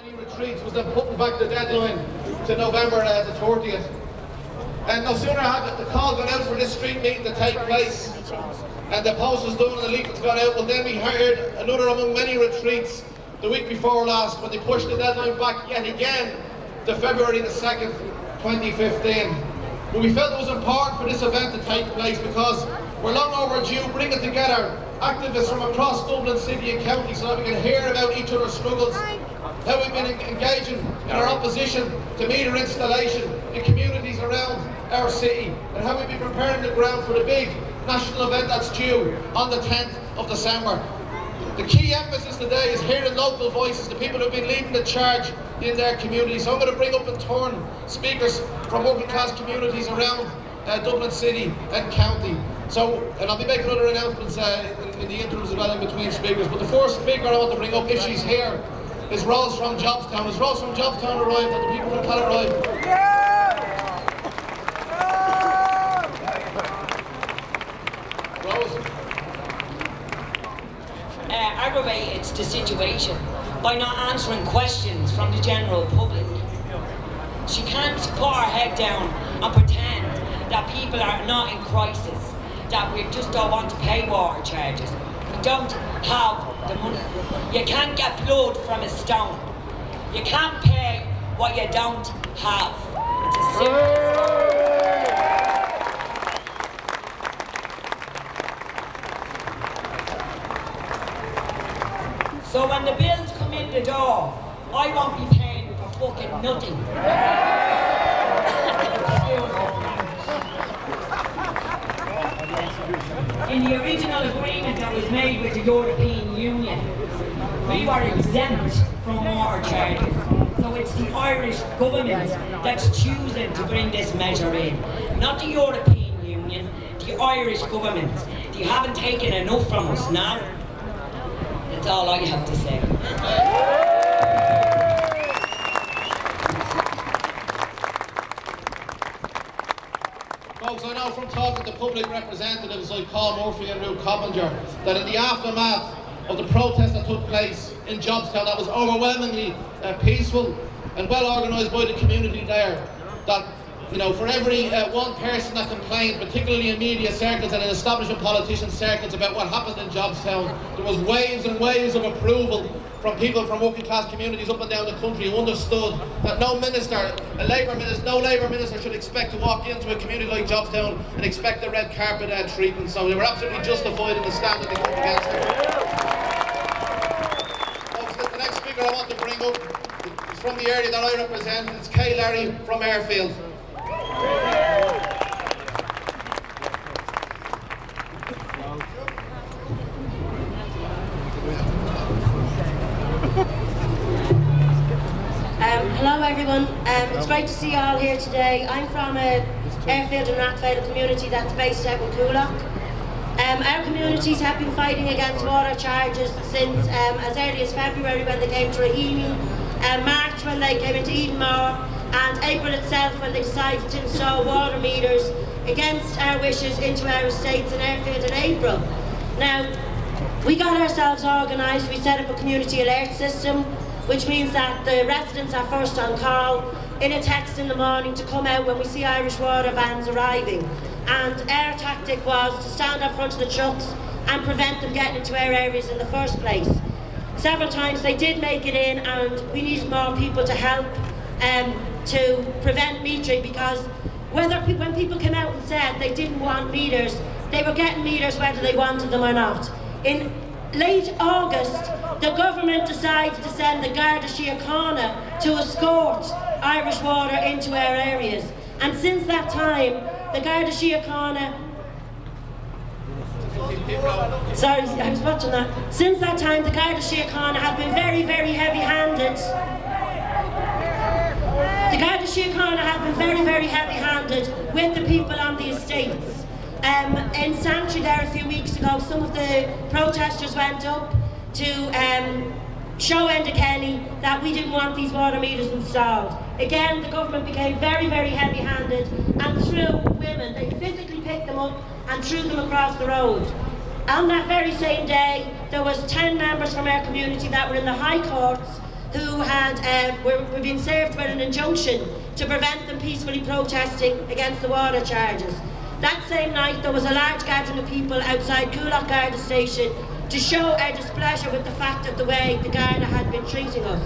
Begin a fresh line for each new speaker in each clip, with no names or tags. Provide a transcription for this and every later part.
Many retreats was then putting back the deadline to November the 30th. And no sooner had the call gone out for this street meeting to take place and the post was done and the leaflet's gone out, well then we heard another among many retreats the week before last when they pushed the deadline back yet again to February the 2nd, 2015. But we felt it was important for this event to take place because we're long overdue bringing together activists from across Dublin City and County so that we can hear about each other's struggles, how we've been engaging in our opposition to meter installation in communities around our city, and how we've been preparing the ground for the big national event that's due on the 10th of December. The key emphasis today is hearing local voices, the people who've been leading the charge in their communities. So I'm going to bring up in turn speakers from working class communities around Dublin City and County. So, and I'll be making other announcements in the interims as well in between speakers. But the first speaker I want to bring up, if she's here, is Rose from Jobstown. Has Rose from Jobstown arrived? Have the people from Cal arrived? Rose?
Aggravates the situation by not answering questions from the general public. She can't put her head down and pretend that people are not in crisis, that we just don't want to pay water charges. We don't have the money. You can't get blood from a stone. You can't pay what you don't have. It's as simple as that. So when the bills come in the door, I won't be paying for fucking nothing. In the original agreement that was made with the European Union, we were exempt from water charges. So it's the Irish government that's choosing to bring this measure in, not the European Union, the Irish government. You haven't taken enough from us now. That's all I have to say.
Folks, I know from talking to public representatives like Paul Murphy and Ruth Coppinger that in the aftermath of the protest that took place in Jobstown that was overwhelmingly peaceful and well organised by the community there, that for every one person that complained, particularly in media circles and in establishment politician circles about what happened in Jobstown, there was waves and waves of approval from people from working class communities up and down the country who understood that no Labour minister should expect to walk into a community like Jobstown and expect the red carpet treatment. So they were absolutely justified in the stand that they took against it. Folks, the next speaker I want to bring up is from the area that I represent. It's Kay Larry from Airfield.
Hello everyone, it's great to see you all here today. I'm from Airfield and Rathfaidle community that's based out in Coolock. Our communities have been fighting against water charges since as early as February when they came to Raheny, March when they came into Edenmore, and April itself when they decided to install water meters against our wishes into our estates in Airfield in April. Now, we got ourselves organised, we set up a community alert system, which means that the residents are first on call in a text in the morning to come out when we see Irish water vans arriving. And our tactic was to stand up front of the trucks and prevent them getting into our areas in the first place. Several times they did make it in and we needed more people to help to prevent metering, because when people came out and said they didn't want meters, they were getting meters whether they wanted them or not. In late August, the government decided to send the Garda Síochána to escort Irish water into our areas. And since that time, the Garda Síochána... Sorry, I was watching that. Since that time, the Garda Síochána have been very, very heavy-handed. The Garda Síochána have been very, very heavy-handed with the people on the estates. In Santry there a few weeks ago, some of the protesters went up to show Enda Kenny that we didn't want these water meters installed. Again, the government became very, very heavy-handed and threw women. They physically picked them up and threw them across the road. On that very same day, there was 10 members from our community that were in the High Courts who were being served with an injunction to prevent them peacefully protesting against the water charges. That same night there was a large gathering of people outside Coolock Garda Station to show our displeasure with the fact of the way the Garda had been treating us.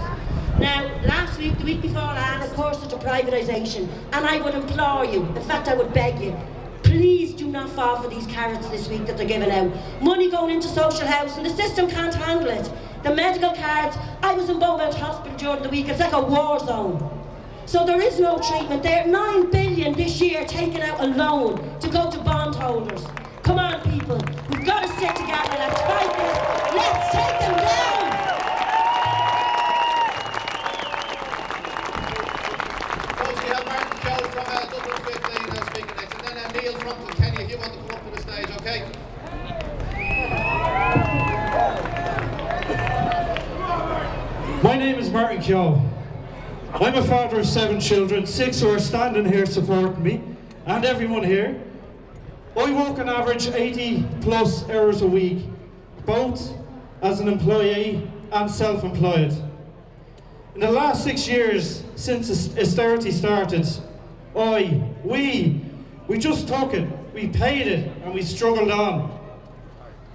Now, last week, the week before last, of course, into privatisation, and I would implore you, in fact I would beg you, please do not fall for these carrots this week that they're giving out. Money going into social housing, the system can't handle it. The medical cards, I was in Beaumont Hospital during the week, it's like a war zone. So there is no treatment there. 9 billion this year taken out a loan to go to bondholders. Come on people, we've got to stick together, let's fight this, let's take them down!
Folks, we have Martin Keough from Dublin 15 now speaking next, and then Neil from Kilkenny, if you want to come up to the stage, okay?
My name is Martin Keough. I'm a father of 7 children, 6 who are standing here supporting me, and everyone here. I work on average 80 plus hours a week, both as an employee and self-employed. In the last 6 years since austerity started, we just took it, we paid it, and we struggled on.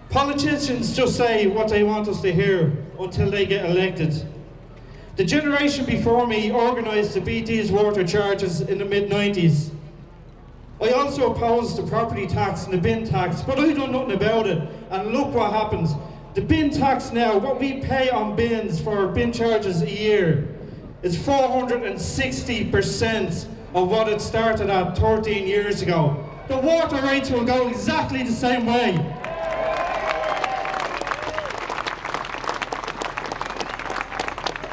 Politicians just say what they want us to hear until they get elected. The generation before me organised to beat these water charges in the mid-90s. I also opposed the property tax and the bin tax, but I done nothing about it, and look what happens. The bin tax now, what we pay on bins for bin charges a year, is 460% of what it started at 13 years ago. The water rates will go exactly the same way.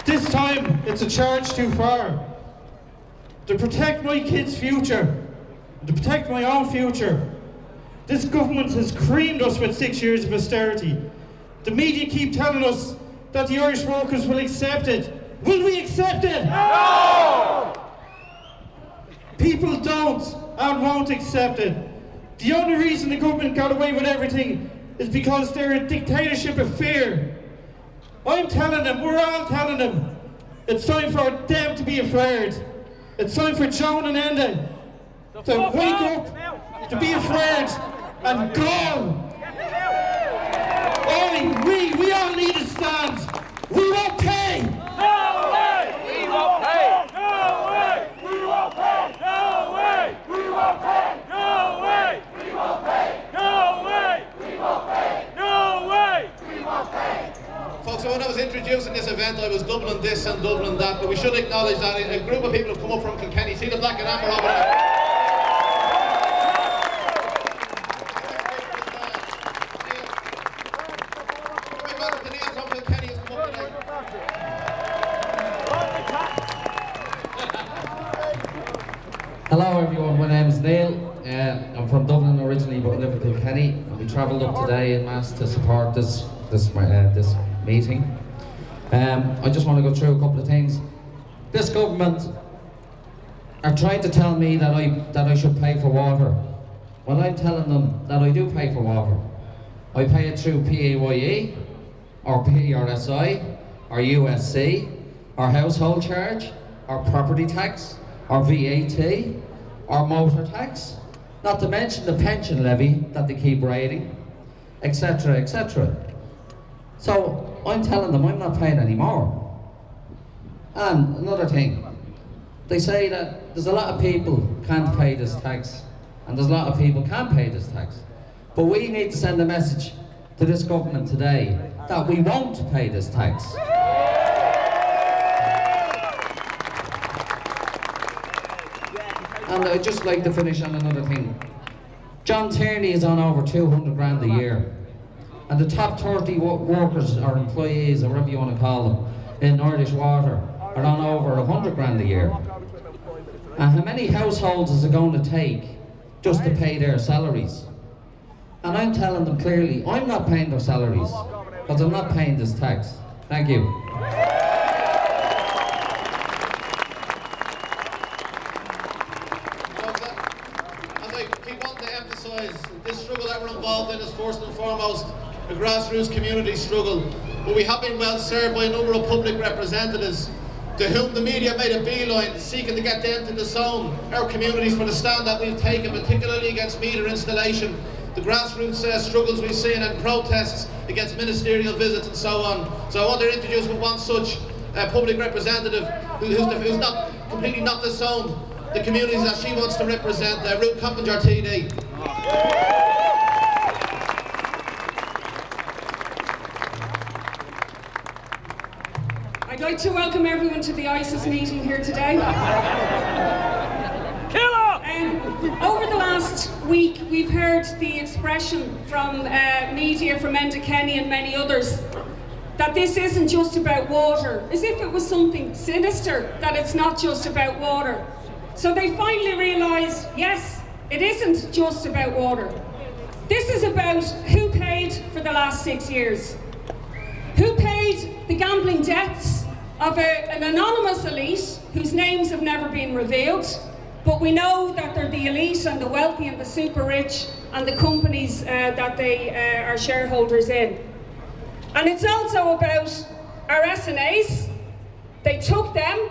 This time, it's a charge too far. To protect my kids' future, to protect my own future, this government has creamed us with 6 years of austerity. The media keep telling us that the Irish workers will accept it. Will we accept it? No! People don't and won't accept it. The only reason the government got away with everything is because they're a dictatorship of fear. I'm telling them, we're all telling them, it's time for them to be afraid. It's time for Joan and Enda to wake up, to be afraid, and go. We all need a stand. We won't pay.
No way! We won't pay! No way! We won't pay! No way! We won't pay! No way! We won't pay! No way! We won't pay! No way! We won't pay!
Folks, when I was introducing this event, I was doubling this and doubling that, but we should acknowledge that a group of people have come up from Kilkenny. See the black and amber over there?
Hello everyone, my name is Neil. I'm from Dublin originally, but I live in Kilkenny, and we travelled up today en masse to support this meeting. I just want to go through a couple of things. This government are trying to tell me that I should pay for water. Well, I'm telling them that I do pay for water. I pay it through PAYE, or PRSI, or USC, or household charge, or property tax, or VAT, or motor tax, not to mention the pension levy that they keep raiding, etc., etc. So I'm telling them I'm not paying any more. And another thing, they say that there's a lot of people can't pay this tax, and there's a lot of people can pay this tax. But we need to send a message to this government today that we won't pay this tax. And I'd just like to finish on another thing. John Tierney is on over 200 grand a year. And the top 30 workers or employees, or whatever you want to call them, in Irish Water are on over 100 grand a year. And how many households is it going to take just to pay their salaries? And I'm telling them clearly, I'm not paying their salaries, because I'm not paying this tax. Thank you.
As I keep on to emphasise, this struggle that we're involved in is first and foremost a grassroots community struggle, but we have been well served by a number of public representatives to whom the media made a beeline, seeking to get them to disown our communities for the stand that we've taken, particularly against meter installation, the grassroots struggles we've seen and protests against ministerial visits and so on. So I want to introduce one such public representative who's not completely not disowned the communities that she wants to represent, Ruth Coppinger TD.
I'd like to welcome everyone to the ISIS meeting here today. Over the last week, we've heard the expression from media, from Enda Kenny and many others, that this isn't just about water, as if it was something sinister, that it's not just about water. So they finally realised, yes, it isn't just about water. This is about who paid for the last 6 years. Who paid the gambling debts of an anonymous elite whose names have never been revealed, but we know that they're the elite and the wealthy and the super rich and the companies that they are shareholders in. And it's also about our SNAs. They took them.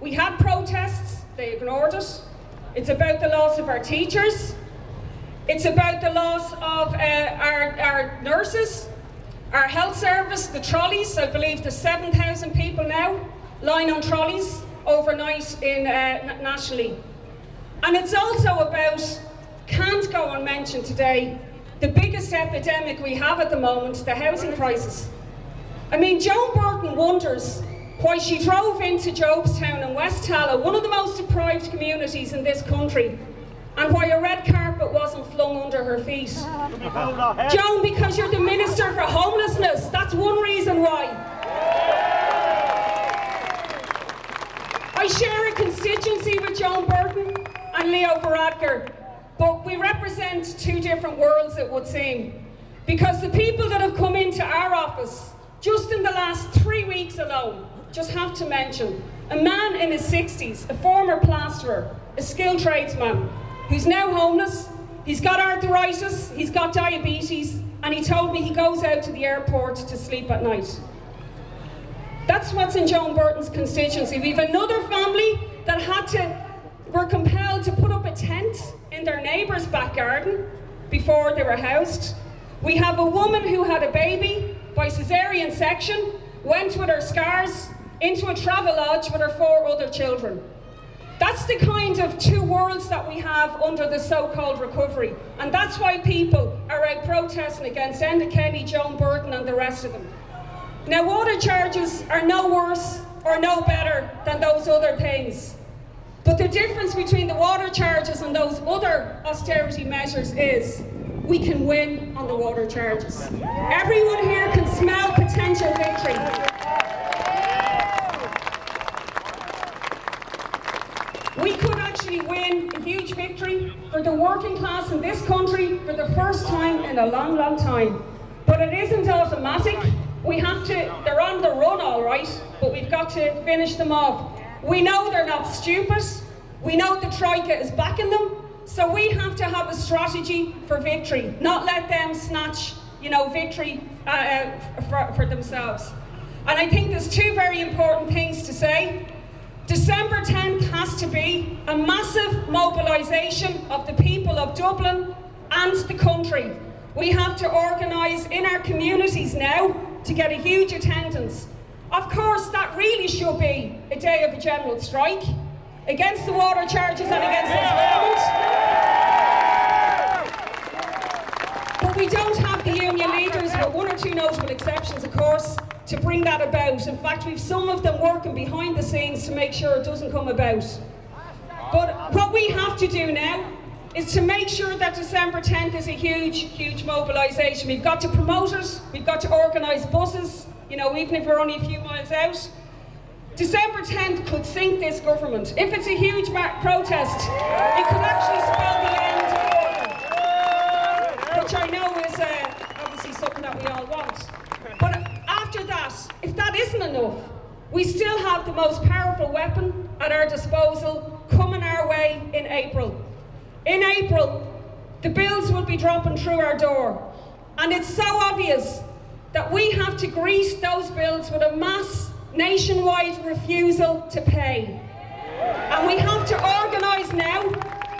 We had protests. They ignored it. It's about the loss of our teachers. It's about the loss of our nurses, our health service, the trolleys. I believe there's 7,000 people now lying on trolleys overnight nationally. And it's also about, can't go unmentioned today, the biggest epidemic we have at the moment, the housing crisis. I mean, Joan Burton wonders why she drove into Jobstown in West Tallow, one of the most deprived communities in this country, and why a red carpet wasn't flung under her feet. Joan, because you're the Minister for Homelessness, that's one reason why. I share a constituency with Joan Burton and Leo Varadkar, but we represent two different worlds, it would seem. Because the people that have come into our office, just in the last 3 weeks alone, just have to mention, a man in his 60s, a former plasterer, a skilled tradesman, who's now homeless, he's got arthritis, he's got diabetes, and he told me he goes out to the airport to sleep at night. That's what's in Joan Burton's constituency. We have another family that were compelled to put up a tent in their neighbour's back garden before they were housed. We have a woman who had a baby by caesarean section, went with her scars into a travel lodge with her 4 other children. That's the kind of two worlds that we have under the so-called recovery. And that's why people are out protesting against Enda Kenny, Joan Burton and the rest of them. Now, water charges are no worse or no better than those other things. But the difference between the water charges and those other austerity measures is we can win on the water charges. Everyone here can smell potential victory. We could actually win a huge victory for the working class in this country for the first time in a long, long time. But it isn't automatic. They're on the run all right, but we've got to finish them off. We know they're not stupid. We know the Troika is backing them. So we have to have a strategy for victory, not let them snatch, victory for themselves. And I think there's two very important things to say. December 10th has to be a massive mobilisation of the people of Dublin and the country. We have to organise in our communities now to get a huge attendance. Of course, that really should be a day of a general strike against the water charges and against this government. But we don't have the union leaders, with 1 or 2 notable exceptions, of course, to bring that about. In fact, we've some of them working behind the scenes to make sure it doesn't come about. But what we have to do now is to make sure that December 10th is a huge, huge mobilisation. We've got to promote it, we've got to organise buses, even if we're only a few miles out. December 10th could sink this government. If it's a huge protest, it could actually spell the end, which I know is obviously something that we all want. But after that, if that isn't enough, we still have the most powerful weapon at our disposal coming our way in April. In April, the bills will be dropping through our door. And it's so obvious that we have to grease those bills with a mass nationwide refusal to pay. And we have to organise now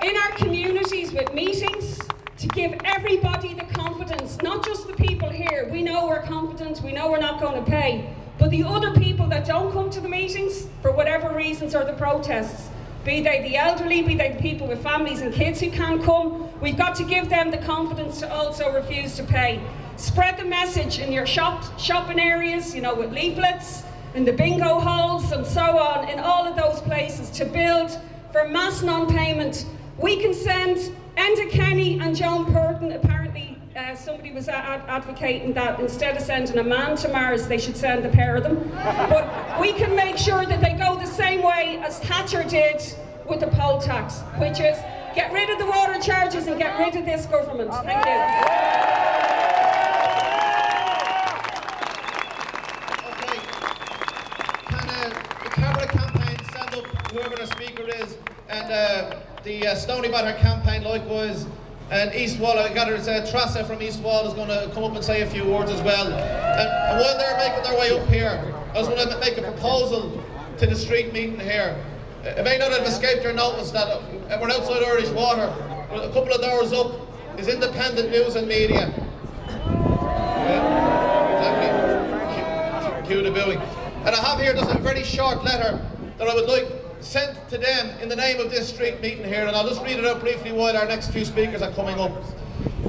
in our communities with meetings to give everybody the confidence, not just the people here. We know we're confident, we know we're not going to pay, but the other people that don't come to the meetings for whatever reasons, or the protests, be they the elderly, be they the people with families and kids who can't come, we've got to give them the confidence to also refuse to pay. Spread the message in your shopping areas, you know, with leaflets, in the bingo halls and so on, in all of those places, to build for mass non-payment. We can send Enda Kenny and Joan Purton, apparently somebody was advocating that instead of sending a man to Mars, they should send a pair of them. But we can make sure that they go the same way as Thatcher did with the poll tax, which is get rid of the water charges and get rid of this government. Thank you.
Whoever the speaker is, and the Stoneybatter campaign likewise, and East Wall, I gather it's Trassa from East Wall is going to come up and say a few words as well. And while they're making their way up here, I was going to make a proposal to the street meeting here. It may not have escaped your notice that we're outside Irish Water, but a couple of doors up is Independent News and Media. Exactly. Cue the booing. And I have here just a very short letter that I would like sent to them in the name of this street meeting here, and I'll just read it out briefly while our next few speakers are coming up.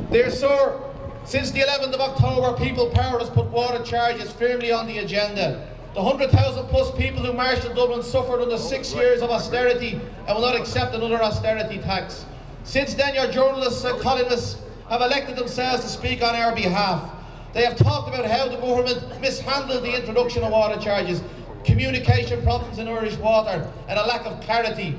Dear Sir, since the 11th of October, People Power has put water charges firmly on the agenda. The 100,000 plus people who marched in Dublin suffered under 6 years of austerity and will not accept another austerity tax. Since then, your journalists and columnists have elected themselves to speak on our behalf. They have talked about how the government mishandled the introduction of water charges, communication problems in Irish Water, and a lack of clarity.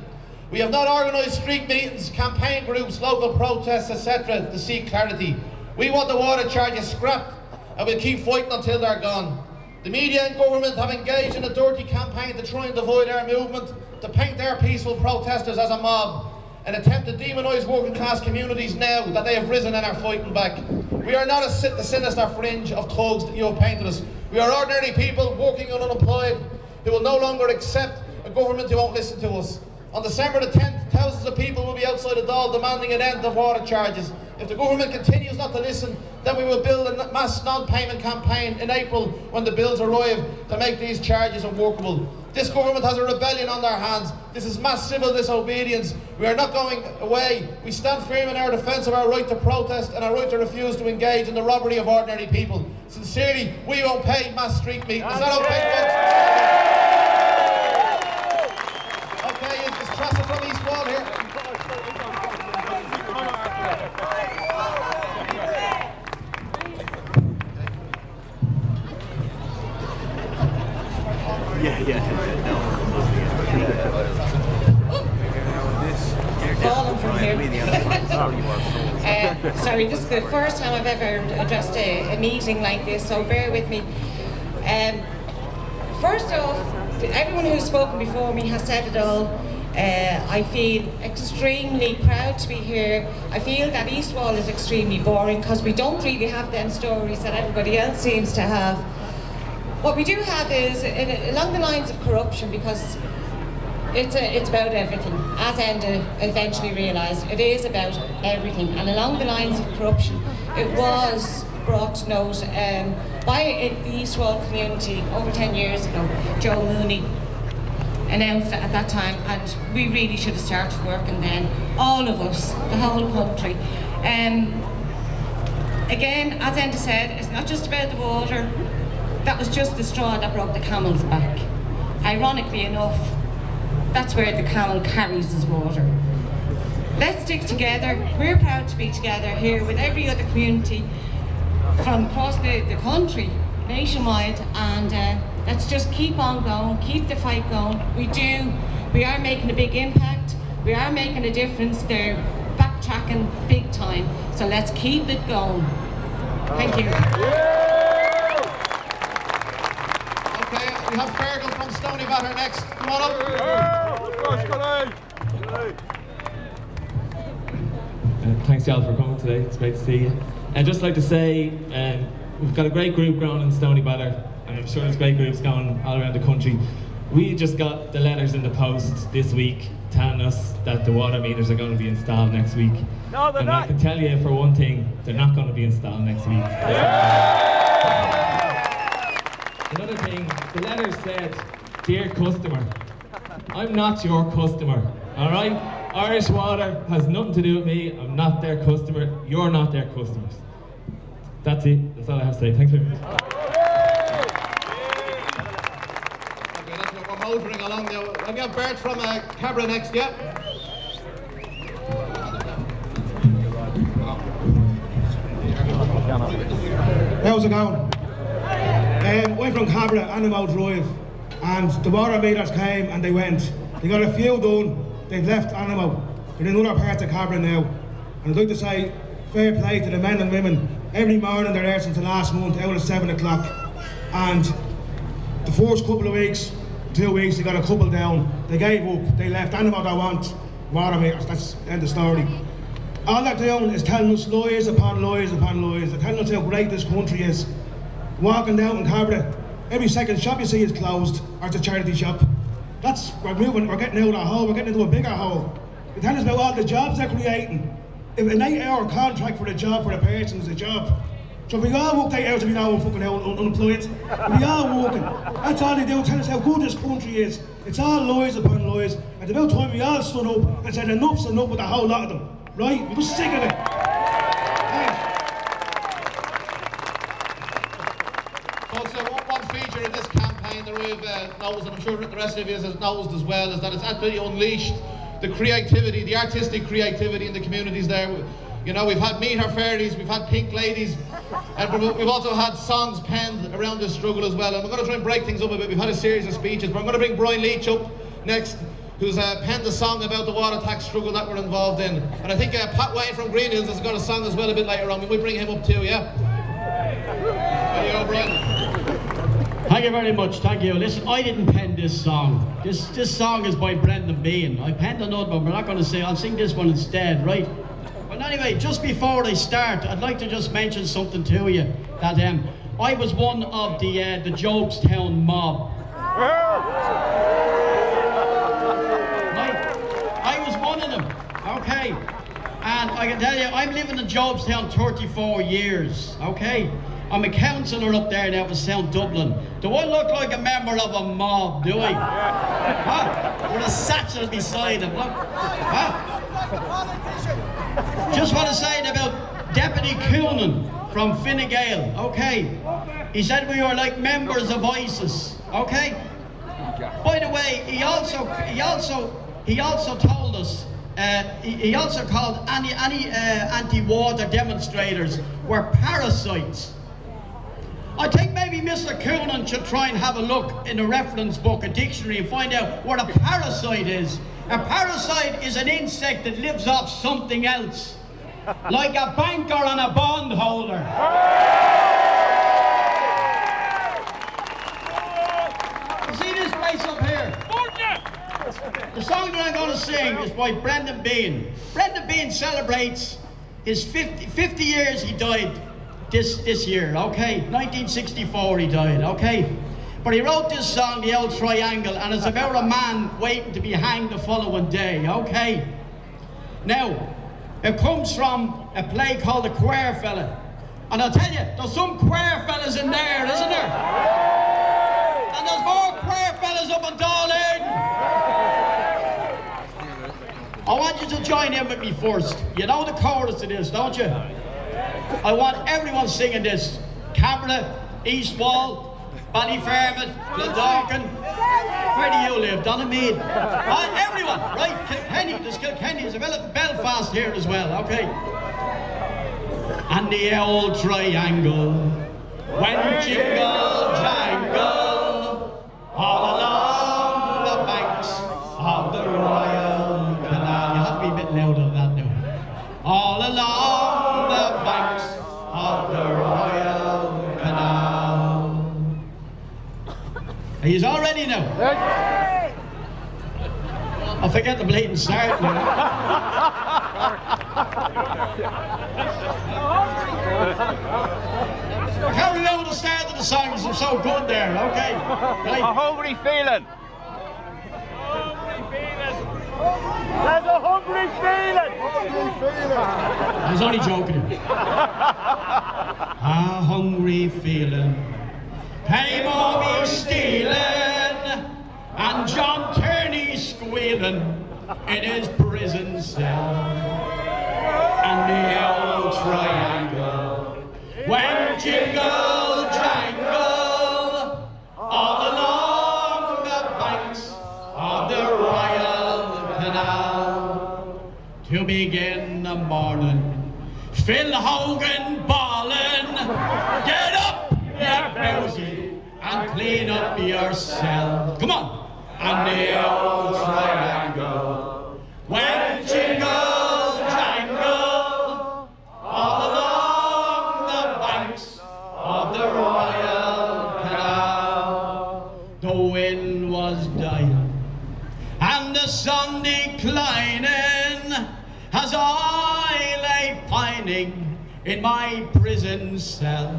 We have not organised street meetings, campaign groups, local protests, etc. to seek clarity. We want the water charges scrapped, and we'll keep fighting until they're gone. The media and government have engaged in a dirty campaign to try and divide our movement, to paint our peaceful protesters as a mob, and attempt to demonise working class communities now that they have risen and are fighting back. We are not the sinister fringe of thugs that you have painted us. We are ordinary people working and unemployed who will no longer accept a government who won't listen to us. On December the 10th, thousands of people will be outside the Dáil demanding an end of water charges. If the government continues not to listen, then we will build a mass non-payment campaign in April when the bills arrive to make these charges unworkable. This government has a rebellion on their hands. This is mass civil disobedience. We are not going away. We stand firm in our defence of our right to protest and our right to refuse to engage in the robbery of ordinary people. Sincerely, we won't pay mass street meetings. Is that okay, folks? Okay, is Trassa from East Wall here?
Fallen from here. Sorry, this is the first time I've ever addressed a meeting like this, so bear with me. First off, everyone who's spoken before me has said it all. I feel extremely proud to be here. I feel that East Wall is extremely boring because we don't really have them stories that everybody else seems to have. What we do have is along the lines of corruption, because it's about everything. As Enda eventually realised, it is about everything. And along the lines of corruption, it was brought to note by the East Wall community over 10 years ago. Joe Mooney announced it at that time, and we really should have started working then. All of us, the whole country. Again, as Enda said, it's not just about the water. That was just the straw that broke the camel's back. Ironically enough, that's where the camel carries his water. Let's stick together. We're proud to be together here with every other community from across the country, nationwide, and let's just keep on going, keep the fight going. We are making a big impact, we are making a difference. They're backtracking big time, so let's keep it going. Thank you.
We have Fergal from Stoneybatter next. Come on up.
Thanks, y'all, for coming today. It's great to see you. I'd just like to say we've got a great group growing in Stony Batter, and I'm sure there's great groups going all around the country. We just got the letters in the post this week telling us that the water meters are going to be installed next week.
No, they're
and
not.
I can tell you for one thing, they're not going to be installed next week. Another thing, the letter said, "Dear customer, I'm not your customer, all right? Irish Water has nothing to do with me. I'm not their customer. You're not their customers." That's it. That's all I have to say. Thanks very much.
Okay, that's what we're motoring along now. We have Bert from Cabra next, yeah?
How's it going? We're from Cabra, Animal Drive, and the water meters came and they went. They got a few done, they've left Animal. They're in other parts of Cabra now. And I'd like to say fair play to the men and women. Every morning they're there since the last month, out at 7 o'clock. And the first couple of weeks, 2 weeks, they got a couple down. They gave up, they left. Animal don't want water meters, that's the end of story. All they're doing is telling us lies upon lies upon lies. They're telling us how great this country is. Walking down in Cabra, every second shop you see is closed, or it's a charity shop. We're getting out of a hole, we're getting into a bigger hole. They tell us about all the jobs they're creating. If an 8-hour contract for the job for the person is a job. So we all work 8 hours and we know we're fucking unemployed. We all working. That's all they do, tell us how good this country is. It's all lies upon lies. At about time we all stood up and said enough's enough with a whole lot of them. Right? We're just sick of it.
Also, one feature in this campaign that we've noticed, and I'm sure the rest of you has noticed as well, is that it's actually unleashed the creativity, the artistic creativity in the communities there. You know, we've had meter fairies, we've had pink ladies, and we've also had songs penned around this struggle as well. And we're going to try and break things up a bit. We've had a series of speeches, but I'm going to bring Brian Leach up next, who's penned a song about the water tax struggle that we're involved in. And I think Pat Wayne from Green Hills has got a song as well a bit later on. We'll bring him up too, yeah? There you go, Brian.
Thank you very much, thank you. Listen, I didn't pen this song. This song is by Brendan Behan. I penned another one, but I'm not going to say, I'll sing this one instead, right? But anyway, just before I start, I'd like to just mention something to you. That I was one of the Jobestown mob. I was one of them, okay? And I can tell you, I'm living in Jobestown 34 years, okay? I'm a councillor up there now for South Dublin. Do I look like a member of a mob, do I? Huh? With a satchel beside him, look. Huh? Just want to say about Deputy Coonan from Fine Gael, okay? He said we were like members of ISIS, okay? By the way, he also told us, he also called any anti-water demonstrators were parasites. I think maybe Mr. Coonan should try and have a look in a reference book, a dictionary, and find out what a parasite is. A parasite is an insect that lives off something else, like a banker and a bondholder. You see this place up here? The song that I'm going to sing is by Brendan Behan. Brendan Behan celebrates his 50 years he died this year, okay? 1964 he died, okay? But he wrote this song, The Old Triangle, and it's about a man waiting to be hanged the following day, okay? Now, it comes from a play called The Queer Fella. And I'll tell you, there's some queer fellas in there, isn't there? And there's more queer fellas up in Dáil Éireann. I want you to join in with me first. You know the chorus of this, don't you? I want everyone singing this. Cabra, East Wall, Ballyfermot, Glendagan. Where do you live? Donamead. Everyone, right? Kilkenny, there's Kilkenny. There's a Belfast here as well, okay? And the old triangle went jingle jangle all along the banks of the Royal Canal. You have to be a bit louder than that now. All along the banks of the Royal Canal. Are you all ready now? I forget the blatant start now. I can't remember the start of the song because I'm so good there, okay? Right.
A hungry feeling. There's a hungry feeling.
I was only joking. A hungry feeling. Penny Mommy stealing and John Turney squealing in his prison cell. And the old triangle went jingle jangle all along the banks of the Royal Canal. To begin the morning, Phil Hogan bawling, get up, you bowsy, and clean up your cell. Come on. And the old triangle went jingle jangle all along the banks of the Royal Canal. The wind was dying and the sun declining as I lay pining in my prison cell.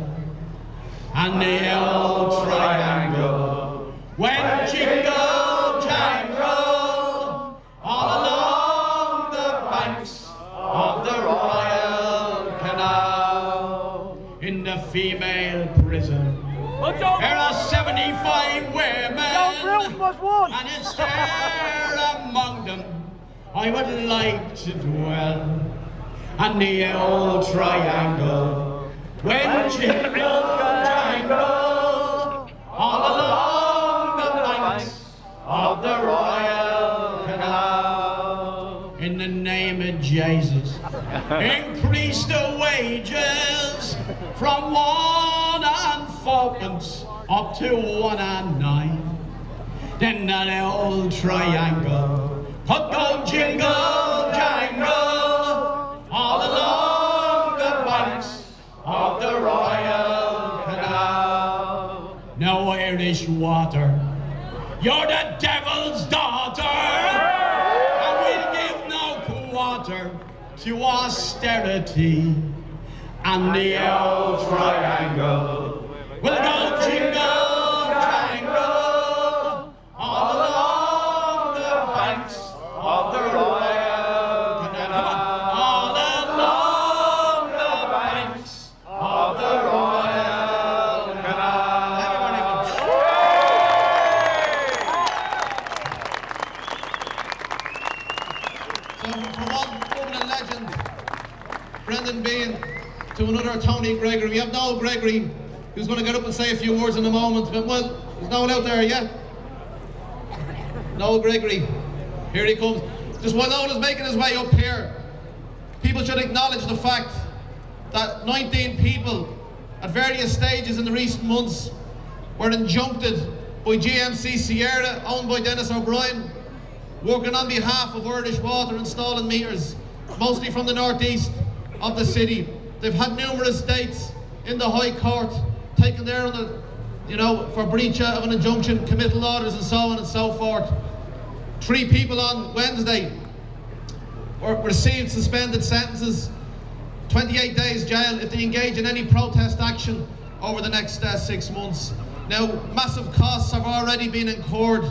And the old triangle went jingle jangle all along the banks of the Royal Canal. In the female prison there are 75 women, and it's there among them I would like to dwell. And the old triangle went jingle jangle all along the banks of the Royal Canal. In the name of Jesus, increase the wages from 1 and 4pence up to 1 and 9. Then that old triangle put the jingle jangle all along the banks of the Royal Canal. No Irish water, you're the devil's daughter, and we'll give no quarter to austerity. And the old triangle will go jingle jangle all along the banks of the Royal Canal. All along the banks of the Royal Canal.
So from one Dublin legend, Brendan Behan, to another Tony Gregory. We have Noel Gregory, who's going to get up and say a few words in a moment. But, well, there's Noel out there, yeah? Noel Gregory, here he comes. Just while Noel is making his way up here, people should acknowledge the fact that 19 people at various stages in the recent months were injuncted by GMC Sierra, owned by Dennis O'Brien, working on behalf of Irish Water, installing meters, mostly from the northeast of the city. They've had numerous dates in the High Court, taken there on the, for breach of an injunction, committal orders and so on and so forth. 3 people on Wednesday received suspended sentences, 28 days jail if they engage in any protest action over the next 6 months. Now, massive costs have already been incurred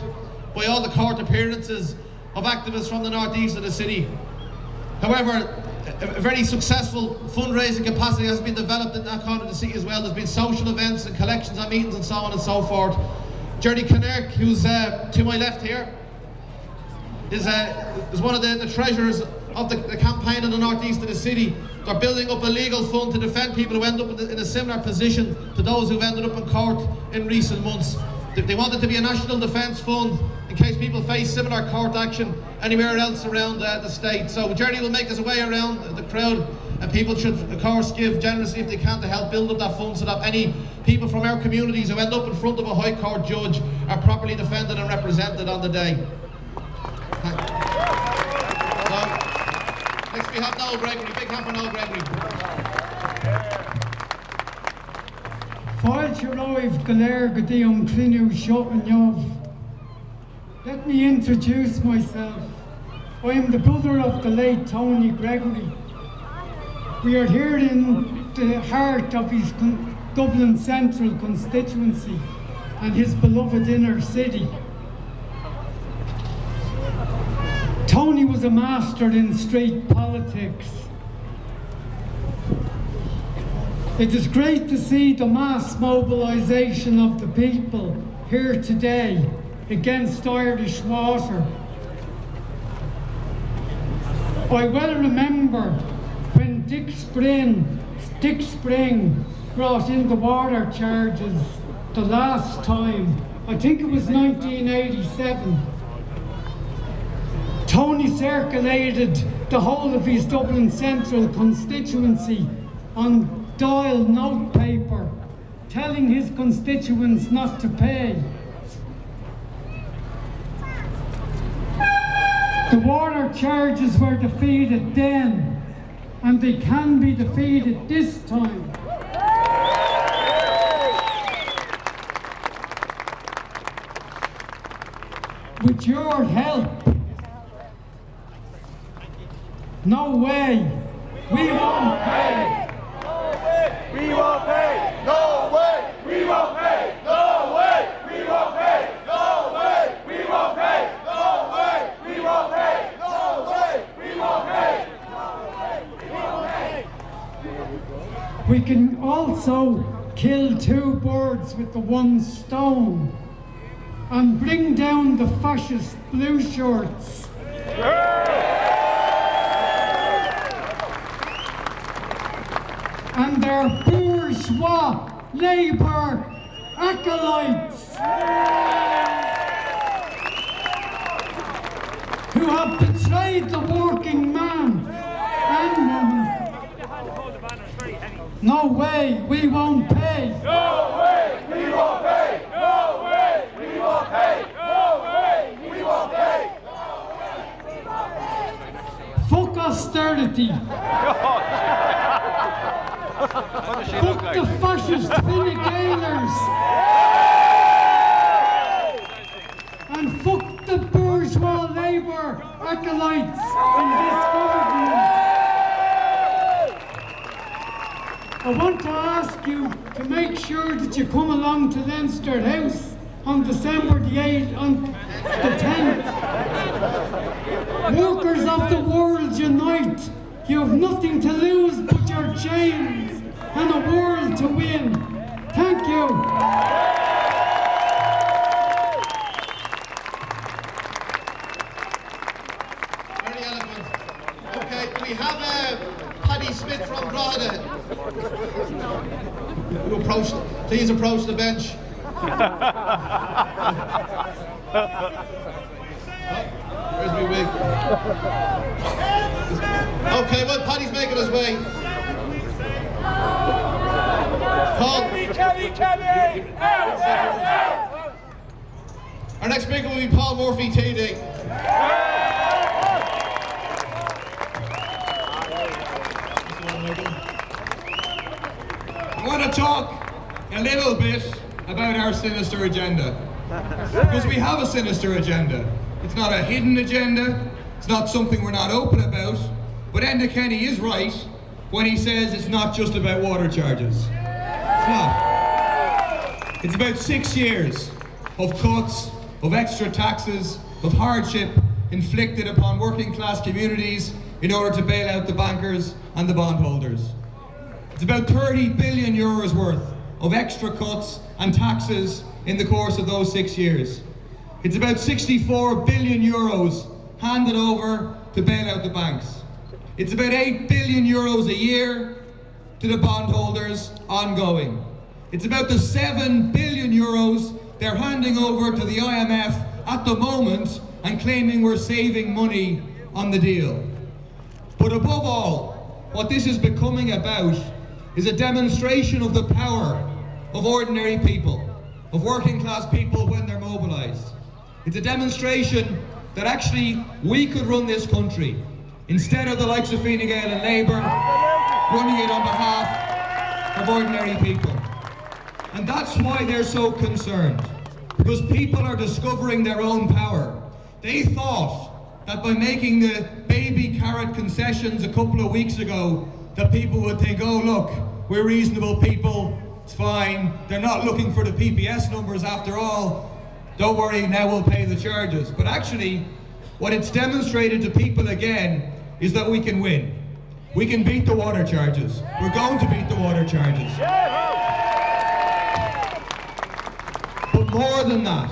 by all the court appearances of activists from the northeast of the city. However, a very successful fundraising capacity has been developed in that corner of the city as well. There's been social events and collections and meetings and so on and so forth. Jerry Kinnerk, who's to my left here, is one of the treasurers of the campaign in the northeast of the city. They're building up a legal fund to defend people who end up in a similar position to those who've ended up in court in recent months. They want it to be a national defence fund in case people face similar court action anywhere else around the state. So Jerry will make his way around the crowd, and people should, of course, give generously if they can to help build up that fund so that any people from our communities who end up in front of a High Court judge are properly defended and represented on the day. So, next we have Noel Gregory. Big hand for Noel Gregory.
Fáilte roimh go léir go dtí an clíniú seo an neamh. Let me introduce myself. I am the brother of the late Tony Gregory. We are here in the heart of his Dublin Central constituency and his beloved inner city. Tony was a master in street politics. It is great to see the mass mobilisation of the people here today against Irish water. I well remember when Dick Spring brought in the water charges the last time. I think it was 1987. Tony circulated the whole of his Dublin Central constituency on dial note paper, telling his constituents not to pay. The water charges were defeated then, and they can be defeated this time. With your help. No way. We won't pay.
We won't pay! No way! We won't pay! No way! We won't pay! No way! We won't pay! No way! We won't pay! No way! We won't pay! No way! We won't pay!
We can also kill two birds with the one stone and bring down the fascist blue shirts. And their bourgeois Labour acolytes who have betrayed the working man and woman. No way, we won't pay.
No way! We won't pay! No way! We won't pay! No way! We won't pay!
Fuck austerity. Fuck the fascist Fine Gaelers. And fuck the bourgeois Labour acolytes in this government. I want to ask you to make sure that you come along to Leinster House on December the 8th, on the 10th. Workers of the world unite. You have nothing to lose but your chains and a world to win. Thank you.
Early elephant. Okay, we have Paddy Smith from Drogheda. Please approach the bench. Where's my wig? Okay, well, Paddy's making his way. Paul.
Kenny!
Our next speaker will be Paul Murphy, TD.
I want to talk a little bit about our sinister agenda. Because we have a sinister agenda. It's not a hidden agenda. It's not something we're not open about. But Enda Kenny is right when he says it's not just about water charges. It's not. It's about 6 years of cuts, of extra taxes, of hardship inflicted upon working class communities in order to bail out the bankers and the bondholders. It's about 30 billion euros worth of extra cuts and taxes in the course of those 6 years. It's about 64 billion euros handed over to bail out the banks. It's about 8 billion euros a year to the bondholders ongoing. It's about the 7 billion euros they're handing over to the IMF at the moment and claiming we're saving money on the deal. But above all, what this is becoming about is a demonstration of the power of ordinary people, of working class people when they're mobilised. It's a demonstration that actually we could run this country instead of the likes of Fine Gael and Labour running it on behalf of ordinary people. And that's why they're so concerned, because people are discovering their own power. They thought that by making the baby carrot concessions a couple of weeks ago, that people would think, oh look, we're reasonable people, it's fine, they're not looking for the PPS numbers after all, don't worry, now we'll pay the charges. But actually, what it's demonstrated to people again is that we can win. We can beat the water charges. We're going to beat the water charges. But more than that,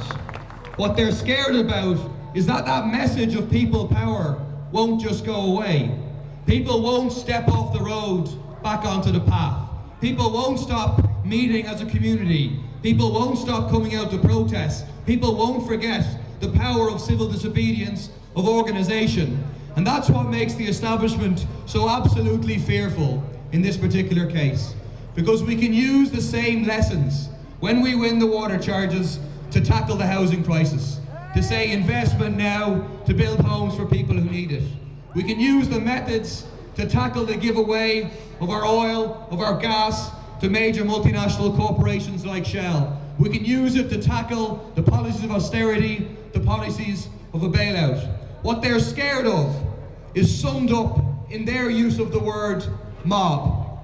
what they're scared about is that that message of people power won't just go away. People won't step off the road back onto the path. People won't stop meeting as a community. People won't stop coming out to protest. People won't forget the power of civil disobedience, of organisation. And that's what makes the establishment so absolutely fearful in this particular case. Because we can use the same lessons when we win the water charges to tackle the housing crisis. To say investment now to build homes for people who need it. We can use the methods to tackle the giveaway of our oil, of our gas, to major multinational corporations like Shell. We can use it to tackle the policies of austerity, the policies of a bailout. What they're scared of is summed up in their use of the word mob.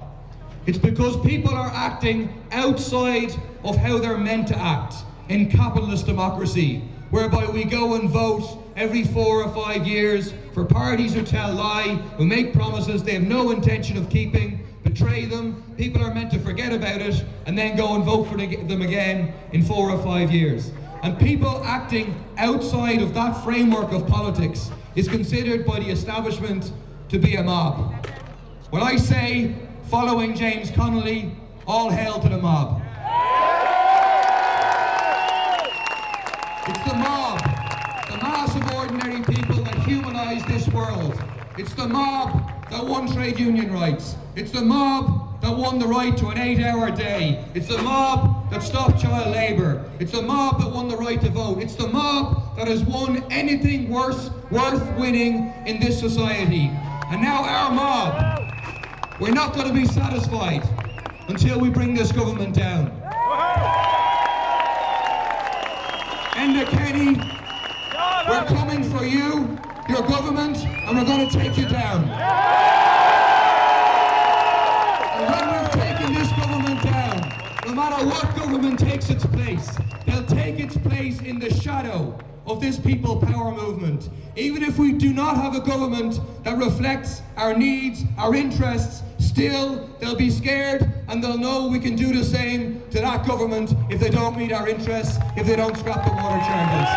It's because people are acting outside of how they're meant to act in capitalist democracy, whereby we go and vote every 4 or 5 years for parties who tell lie, who make promises they have no intention of keeping, betray them, people are meant to forget about it, and then go and vote for them again in 4 or 5 years. And people acting outside of that framework of politics is considered by the establishment to be a mob. When I say, following James Connolly, all hail to the mob. It's the mob, the mass of ordinary people that humanise this world. It's the mob that won trade union rights. It's the mob that won the right to an 8-hour day. It's the mob that stopped child labour. It's the mob that won the right to vote. It's the mob that has won anything worth winning in this society. And now our mob, we're not going to be satisfied until we bring this government down. Enda Kenny, we're coming for you, your government, and we're going to take you down. And when we've taken this government down, no matter what government takes its place, they'll take its place in the shadow of this people power movement. Even if we do not have a government that reflects our needs, our interests, still they'll be scared and they'll know we can do the same to that government if they don't meet our interests, if they don't scrap the water charges.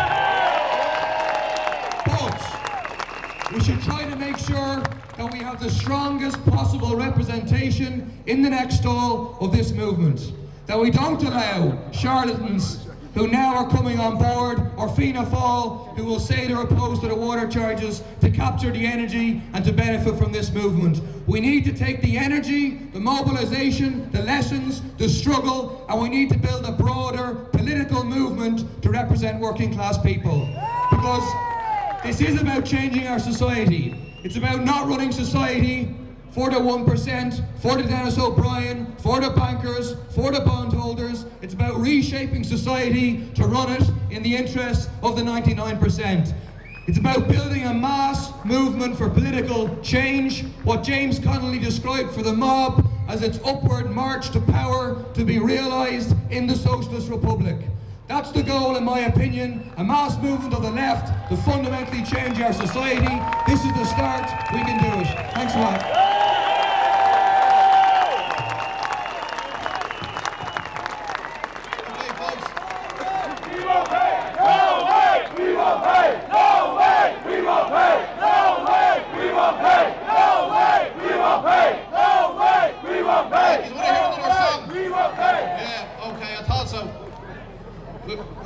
But we should try to make sure that we have the strongest possible representation in the next stall of this movement. That we don't allow charlatans who now are coming on board, or Fianna Fáil, who will say they're opposed to the water charges, to capture the energy and to benefit from this movement. We need to take the energy, the mobilisation, the lessons, the struggle, and we need to build a broader political movement to represent working class people. Because this is about changing our society. It's about not running society for the 1%, for the Dennis O'Brien, for the bankers, for the bondholders. It's about reshaping society to run it in the interests of the 99%. It's about building a mass movement for political change, what James Connolly described for the mob as its upward march to power to be realised in the Socialist Republic. That's the goal, in my opinion, a mass movement of the left to fundamentally change our society. This is the start, we can do it. Thanks a lot.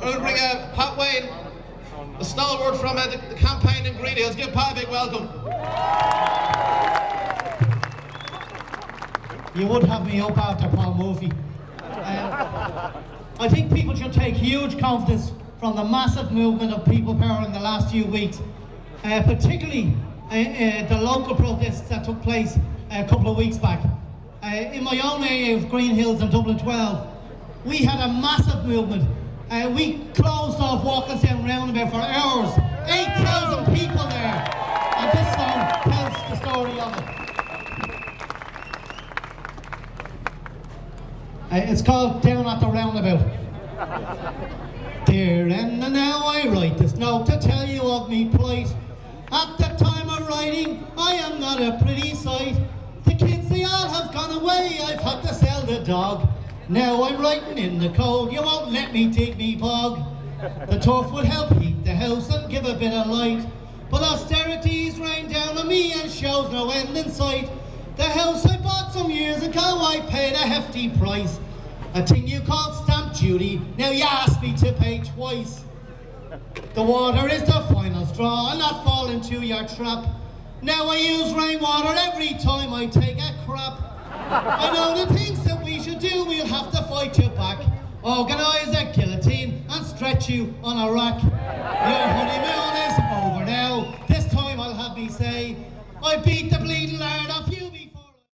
We'll bring Pat Wayne, a stalwart from the campaign in Greenhills. Give Pat a big welcome.
You would have me up after Paul Murphy. I think people should take huge confidence from the massive movement of people power in the last few weeks, particularly the local protests that took place a couple of weeks back. In my own area of Greenhills and Dublin 12, we had a massive movement. We closed off Walkinstown roundabout for hours. 8,000 people there. And this song tells the story of it. It's called Down at the Roundabout. Dear Edna, now I write this note to tell you of me plight. At the time of writing, I am not a pretty sight. The kids, they all have gone away, I've had to sell the dog. Now I'm writing in the cold, you won't let me dig me bog. The turf would help heat the house and give a bit of light. But austerity's rained down on me and shows no end in sight. The house I bought some years ago, I paid a hefty price. A thing you call stamp duty, now you ask me to pay twice. The water is the final straw, I'll not fall into your trap. Now I use rainwater every time I take a crap. I know the things that we should do, we'll have to fight you back. Organise a guillotine and stretch you on a rack. Your honeymoon is over now, this time I'll have me say, I beat the bleeding lard off you before.